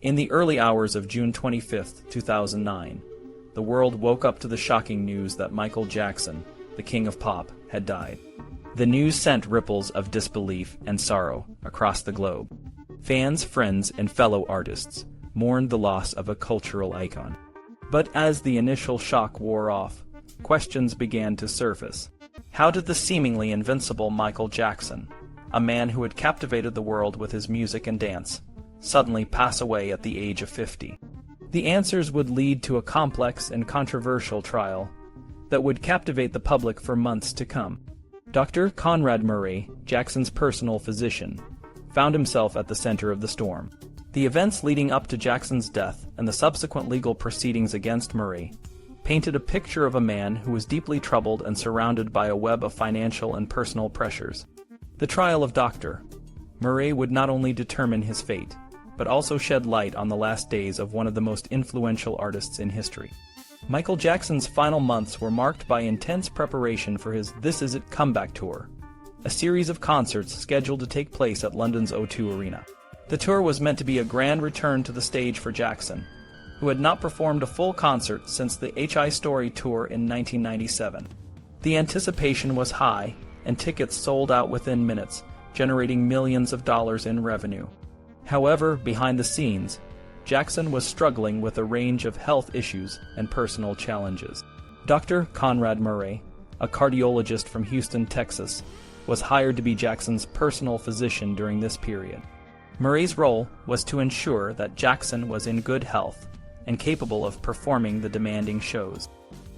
In the early hours of June 25, 2009, the world woke up to the shocking news that Michael Jackson, the king of pop, had died. The news sent ripples of disbelief and sorrow across the globe. Fans, friends, and fellow artists mourned the loss of a cultural icon. But as the initial shock wore off, questions began to surface. How did the seemingly invincible Michael Jackson, a man who had captivated the world with his music and dance, suddenly pass away at the age of 50? The answers would lead to a complex and controversial trial that would captivate the public for months to come. Dr. Conrad Murray, Jackson's personal physician, found himself at the center of the storm. The events leading up to Jackson's death and the subsequent legal proceedings against Murray painted a picture of a man who was deeply troubled and surrounded by a web of financial and personal pressures. The trial of Dr. Murray would not only determine his fate, but also shed light on the last days of one of the most influential artists in history. Michael Jackson's final months were marked by intense preparation for his This Is It comeback tour, a series of concerts scheduled to take place at London's O2 Arena. The tour was meant to be a grand return to the stage for Jackson, who had not performed a full concert since the HI Story tour in 1997. The anticipation was high, and tickets sold out within minutes, generating millions of dollars in revenue. However, behind the scenes, Jackson was struggling with a range of health issues and personal challenges. Dr. Conrad Murray, a cardiologist from Houston, Texas, was hired to be Jackson's personal physician during this period. Murray's role was to ensure that Jackson was in good health and capable of performing the demanding shows.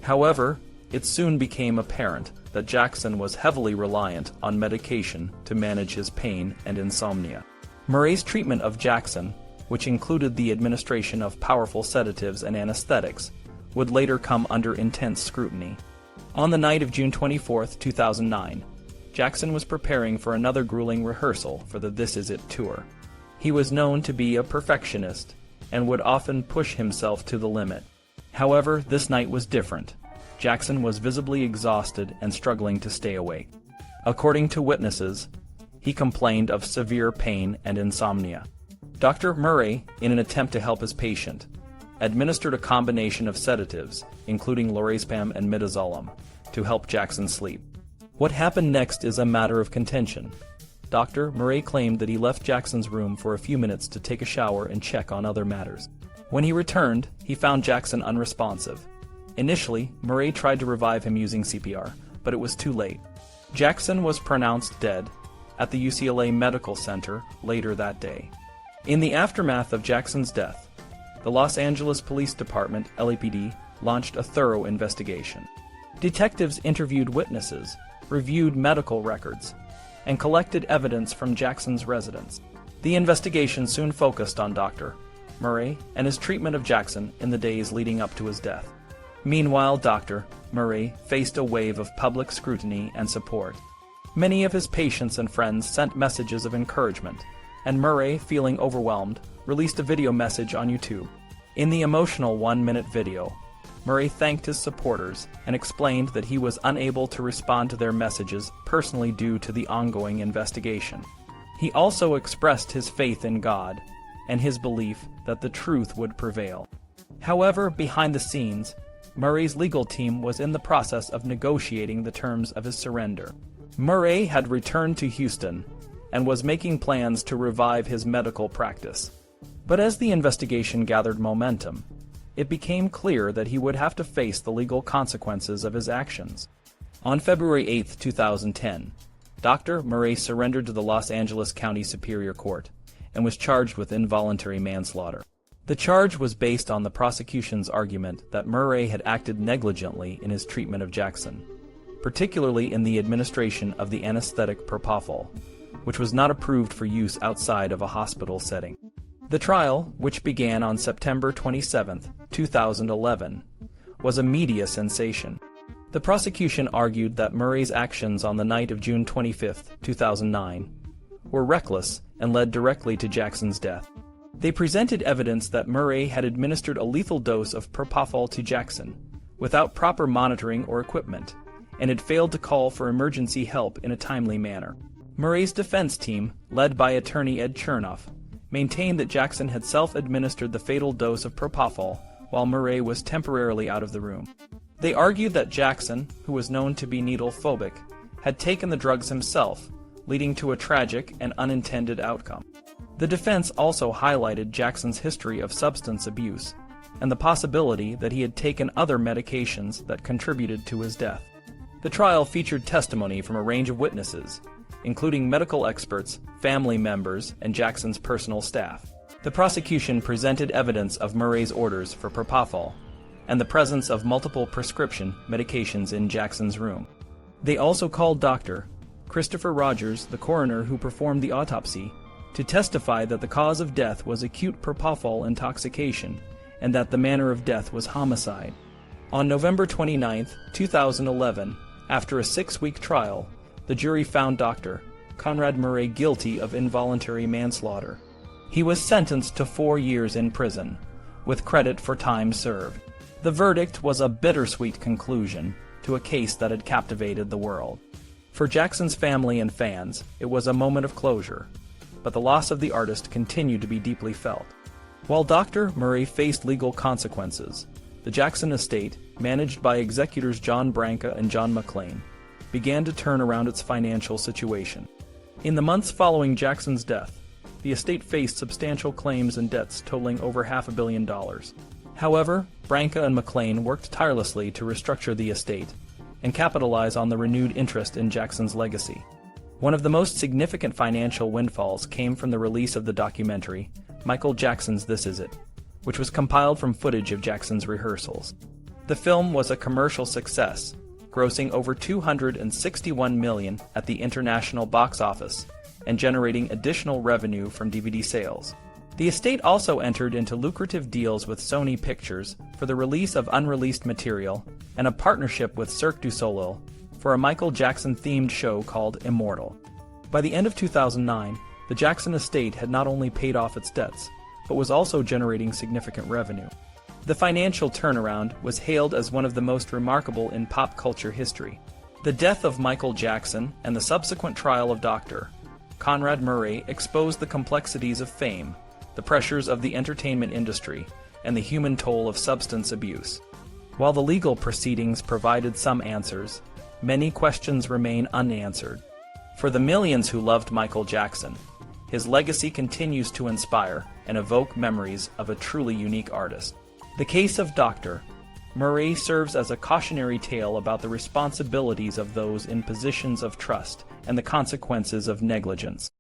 However, it soon became apparent that Jackson was heavily reliant on medication to manage his pain and insomnia. Murray's treatment of Jackson, which included the administration of powerful sedatives and anesthetics, would later come under intense scrutiny. On the night of June 24, 2009, Jackson was preparing for another grueling rehearsal for the This Is It tour. He was known to be a perfectionist and would often push himself to the limit. However, this night was different. Jackson was visibly exhausted and struggling to stay awake. According to witnesses, he complained of severe pain and insomnia. Dr. Murray, in an attempt to help his patient, administered a combination of sedatives, including lorazepam and midazolam, to help Jackson sleep. What happened next is a matter of contention. Dr. Murray claimed that he left Jackson's room for a few minutes to take a shower and check on other matters. When he returned, he found Jackson unresponsive. Initially, Murray tried to revive him using CPR, but it was too late. Jackson was pronounced dead at the UCLA Medical Center later that day. In the aftermath of Jackson's death, the Los Angeles Police Department, LAPD, launched a thorough investigation. Detectives interviewed witnesses, reviewed medical records, and collected evidence from Jackson's residence. The investigation soon focused on Dr. Murray and his treatment of Jackson in the days leading up to his death. Meanwhile, Dr. Murray faced a wave of public scrutiny and support. Many of his patients and friends sent messages of encouragement, and Murray, feeling overwhelmed, released a video message on YouTube. In the emotional 1-minute video, Murray thanked his supporters and explained that he was unable to respond to their messages personally due to the ongoing investigation. He also expressed his faith in God and his belief that the truth would prevail. However, behind the scenes, Murray's legal team was in the process of negotiating the terms of his surrender. Murray had returned to Houston and was making plans to revive his medical practice. But as the investigation gathered momentum, it became clear that he would have to face the legal consequences of his actions. On February 8, 2010, Dr. Murray surrendered to the Los Angeles County Superior Court and was charged with involuntary manslaughter. The charge was based on the prosecution's argument that Murray had acted negligently in his treatment of Jackson, particularly in the administration of the anesthetic propofol, which was not approved for use outside of a hospital setting. The trial, which began on September 27, 2011, was a media sensation. The prosecution argued that Murray's actions on the night of June 25, 2009, were reckless and led directly to Jackson's death. They presented evidence that Murray had administered a lethal dose of propofol to Jackson without proper monitoring or equipment, and had failed to call for emergency help in a timely manner. Murray's defense team, led by attorney Ed Chernoff, maintained that Jackson had self-administered the fatal dose of propofol while Murray was temporarily out of the room. They argued that Jackson, who was known to be needle-phobic, had taken the drugs himself, leading to a tragic and unintended outcome. The defense also highlighted Jackson's history of substance abuse and the possibility that he had taken other medications that contributed to his death. The trial featured testimony from a range of witnesses, including medical experts, family members, and Jackson's personal staff. The prosecution presented evidence of Murray's orders for propofol and the presence of multiple prescription medications in Jackson's room. They also called Dr. Christopher Rogers, the coroner who performed the autopsy, to testify that the cause of death was acute propofol intoxication and that the manner of death was homicide. On November 29, 2011, after a 6-week trial, the jury found Dr. Conrad Murray guilty of involuntary manslaughter. He was sentenced to 4 years in prison, with credit for time served. The verdict was a bittersweet conclusion to a case that had captivated the world. For Jackson's family and fans, it was a moment of closure, but the loss of the artist continued to be deeply felt. While Dr. Murray faced legal consequences, the Jackson estate, managed by executors John Branca and John McClain, began to turn around its financial situation. In the months following Jackson's death, the estate faced substantial claims and debts totaling over $500 million. However, Branca and McClain worked tirelessly to restructure the estate and capitalize on the renewed interest in Jackson's legacy. One of the most significant financial windfalls came from the release of the documentary, Michael Jackson's This Is It, which was compiled from footage of Jackson's rehearsals. The film was a commercial success, grossing over $261 million at the international box office and generating additional revenue from DVD sales. The estate also entered into lucrative deals with Sony Pictures for the release of unreleased material and a partnership with Cirque du Soleil for a Michael Jackson-themed show called Immortal. By the end of 2009, the Jackson estate had not only paid off its debts, but was also generating significant revenue. The financial turnaround was hailed as one of the most remarkable in pop culture history. The death of Michael Jackson and the subsequent trial of Dr. Conrad Murray exposed the complexities of fame, the pressures of the entertainment industry, and the human toll of substance abuse. While the legal proceedings provided some answers, many questions remain unanswered. For the millions who loved Michael Jackson, his legacy continues to inspire and evoke memories of a truly unique artist. The case of Dr. Murray serves as a cautionary tale about the responsibilities of those in positions of trust and the consequences of negligence.